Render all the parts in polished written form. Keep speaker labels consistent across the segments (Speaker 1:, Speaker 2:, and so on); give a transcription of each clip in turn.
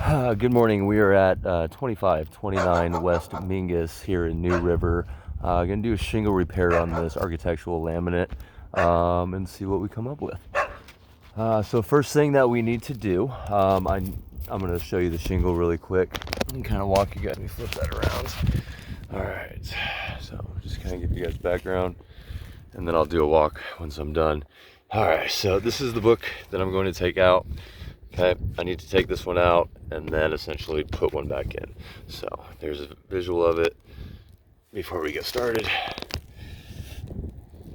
Speaker 1: Good morning. We are at 2529 West Mingus here in New River. Gonna do a shingle repair on this architectural laminate and see what we come up with. So first thing that we need to do, I'm gonna show you the shingle really quick and kind of walk you guys. Let me flip that around. All right. So just kind of give you guys background, and then I'll do a walk once I'm done. All right. So this is the book that I'm going to take out. Okay, I need to take this one out and then essentially put one back in. So there's a visual of it before we get started.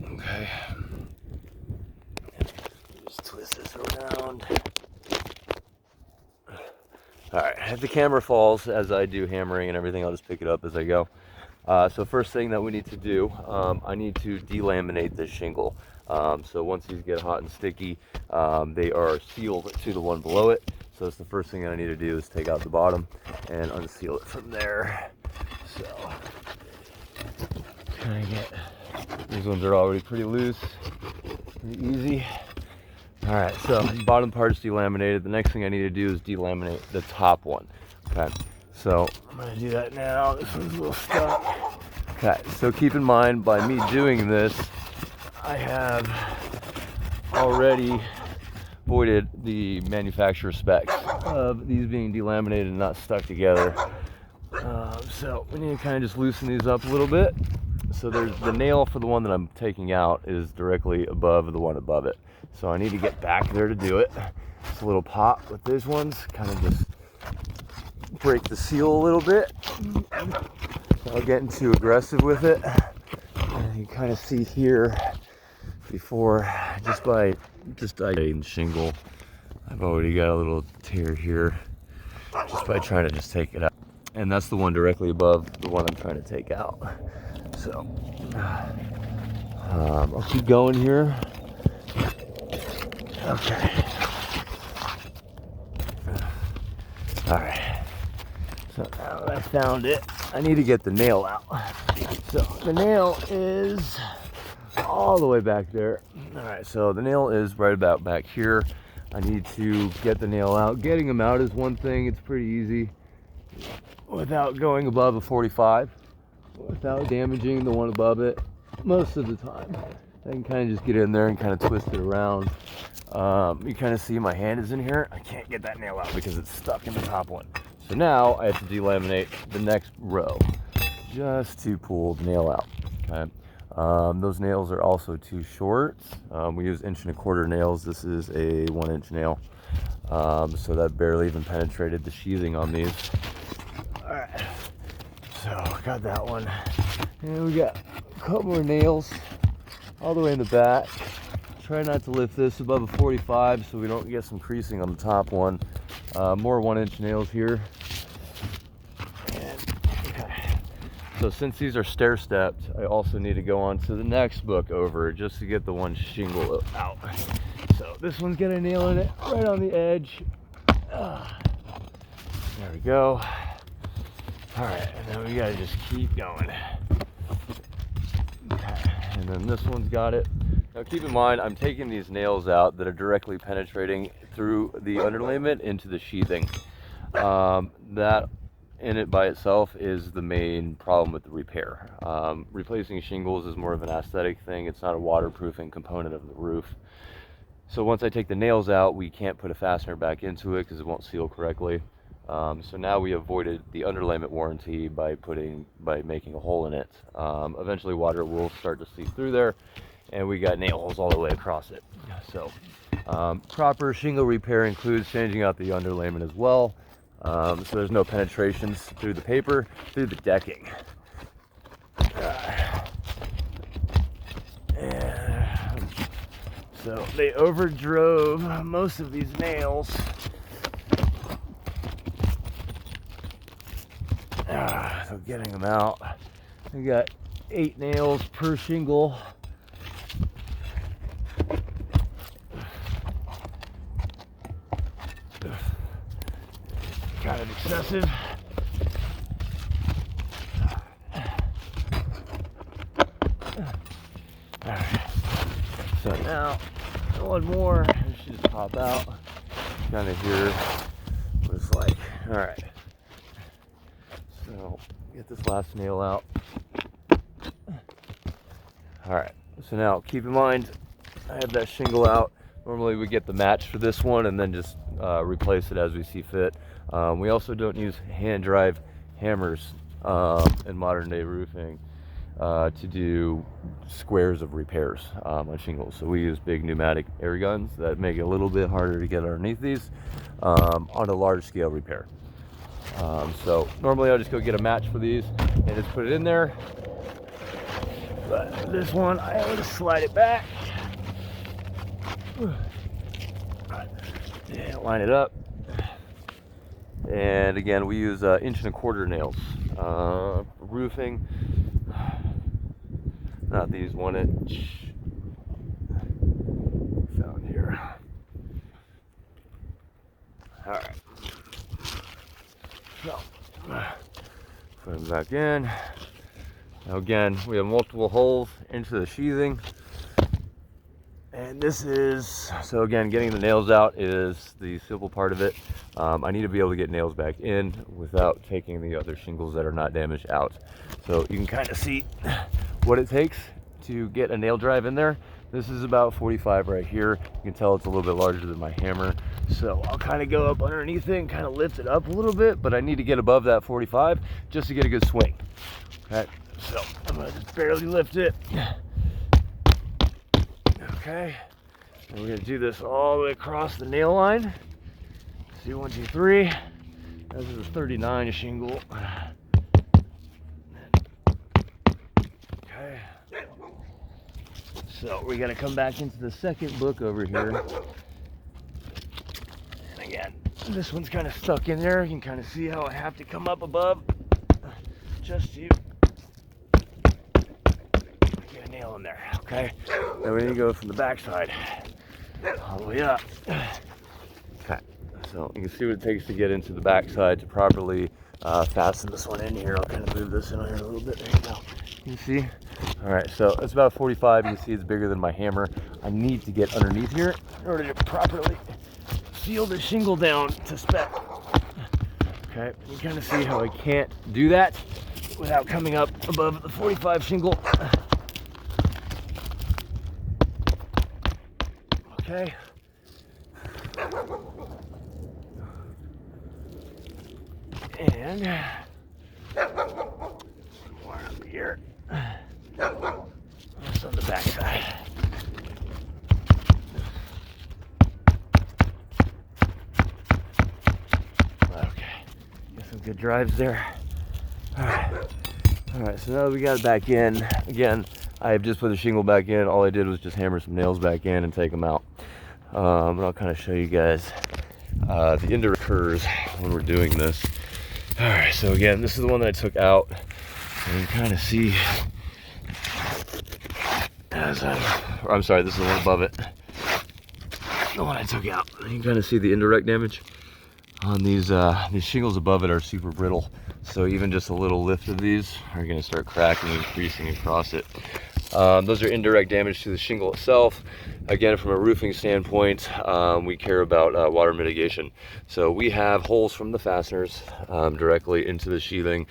Speaker 1: Okay, just twist this around. All right, if the camera falls as I do hammering and everything, I'll just pick it up as I go. So first thing that we need to do, I need to delaminate this shingle. So once these get hot and sticky, they are sealed to the one below it. So that's the first thing that I need to do is take out the bottom and unseal it from there. So kind of get, these ones are already pretty loose, pretty easy. All right, so the bottom part is delaminated. The next thing I need to do is delaminate the top one. Okay, so I'm gonna do that now. This one's a little stuck. Okay, so keep in mind, by me doing this, I have already voided the manufacturer specs of these being delaminated and not stuck together. So we need to kind of just loosen these up a little bit. So there's the nail for the one that I'm taking out is directly above the one above it. So I need to get back there to do it. It's a little pop with these ones, kind of just break the seal a little bit. Without getting too aggressive with it. And you kind of see here before, just by the shingle, I've already got a little tear here just by trying to just take it out. And that's the one directly above the one I'm trying to take out. So I'll keep going here. Okay. All right. So now that I found it, I need to get the nail out. So the nail is all the way back there. All right, so the nail is right about back here. I need to get the nail out. Getting them out is one thing. It's pretty easy without going above a 45, without damaging the one above it most of the time. I can kind of just get in there and kind of twist it around. You kind of see my hand is in here. I can't get that nail out because it's stuck in the top one. So now I have to delaminate the next row just to pull the nail out. Okay. Those nails are also too short. We use 1¼ inch nails. This is a 1-inch nail. So that barely even penetrated the sheathing on these. All right, so got that one. And we got a couple more nails all the way in the back. Try not to lift this above a 45 so we don't get some creasing on the top one. More 1-inch nails here. So since these are stair-stepped, I also need to go on to the next book over just to get the one shingle out. So this one's got a nail in it right on the edge. There we go. All right, and then we gotta just keep going. Okay, and then this one's got it. Now keep in mind, I'm taking these nails out that are directly penetrating through the underlayment into the sheathing. That in it by itself is the main problem with the repair. Replacing shingles is more of an aesthetic thing. It's not a waterproofing component of the roof. So once I take the nails out, we can't put a fastener back into it because it won't seal correctly. So now we avoided the underlayment warranty by making a hole in it. Eventually water will start to seep through there, and we got nail holes all the way across it. So proper shingle repair includes changing out the underlayment as well. So there's no penetrations through the paper, through the decking. And so they overdrove most of these nails. So getting them out, we got 8 nails per shingle. Kind of excessive. So now one more, it should just pop out. Kind of here was like, All right. So get this last nail out. All right. So now keep in mind, I have that shingle out. Normally we get the match for this one and then just replace it as we see fit. We also don't use hand drive hammers in modern day roofing to do squares of repairs on shingles. So we use big pneumatic air guns that make it a little bit harder to get underneath these on a large scale repair. So normally I'll just go get a match for these and just put it in there. But this one, I always slide it back. And line it up. And again, we use 1.25 inch nails. Roofing, not these 1 inch. Found here. All right. So, put them back in. Now again, we have multiple holes into the sheathing. And this is, so again, getting the nails out is the simple part of it. I need to be able to get nails back in without taking the other shingles that are not damaged out. So you can kind of see what it takes to get a nail drive in there. This is about 45 right here. You can tell it's a little bit larger than my hammer. So I'll kind of go up underneath it and kind of lift it up a little bit, but I need to get above that 45 just to get a good swing. Okay, so I'm gonna just barely lift it. Okay, and we're gonna do this all the way across the nail line. See, 1, 2, 3. This is a 39 shingle. Okay. So we're gonna come back into the second book over here. And again, this one's kind of stuck in there. You can kind of see how I have to come up above just to get a nail in there. Okay. Then we need to go from the back side all the way up. Okay. So you can see what it takes to get into the back side to properly fasten this one in here. I'll kind of move this in here a little bit. There you go. You can see. All right, so it's about 45. You can see it's bigger than my hammer. I need to get underneath here in order to properly seal the shingle down to spec. Okay, you kind of see how I can't do that without coming up above the 45 shingle. Okay. And one more up here. Just on the back side. Okay. Got some good drives there. Alright, so now that we got it back in, again, I have just put the shingle back in. All I did was just hammer some nails back in and take them out. And I'll kind of show you guys the indirect curves when we're doing this. Alright, so again, this is the one that I took out. And you can kind of see, I'm sorry, this is the one above it. The one I took out. You can kind of see the indirect damage on these shingles above it are super brittle. So even just a little lift of these are going to start cracking and creasing across it. Those are indirect damage to the shingle itself. Again, from a roofing standpoint, we care about water mitigation. So we have holes from the fasteners directly into the sheathing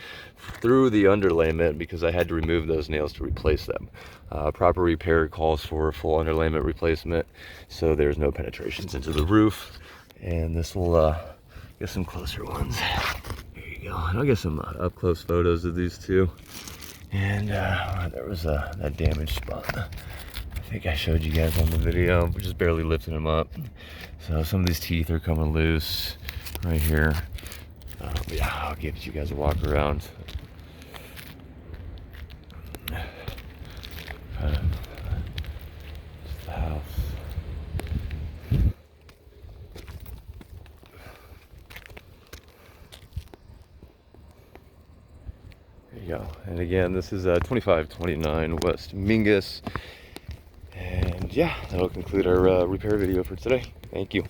Speaker 1: through the underlayment because I had to remove those nails to replace them. Proper repair calls for a full underlayment replacement, so there's no penetrations into the roof. And this will get some closer ones. There you go. And I'll get some up close photos of these two. And there was that damaged spot. I think I showed you guys on the video. We're just barely lifting them up. So some of these teeth are coming loose right here. Yeah, I'll give you guys a walk around. Just the house. There you go. And again, this is 2529 West Mingus. And yeah, that'll conclude our repair video for today. Thank you.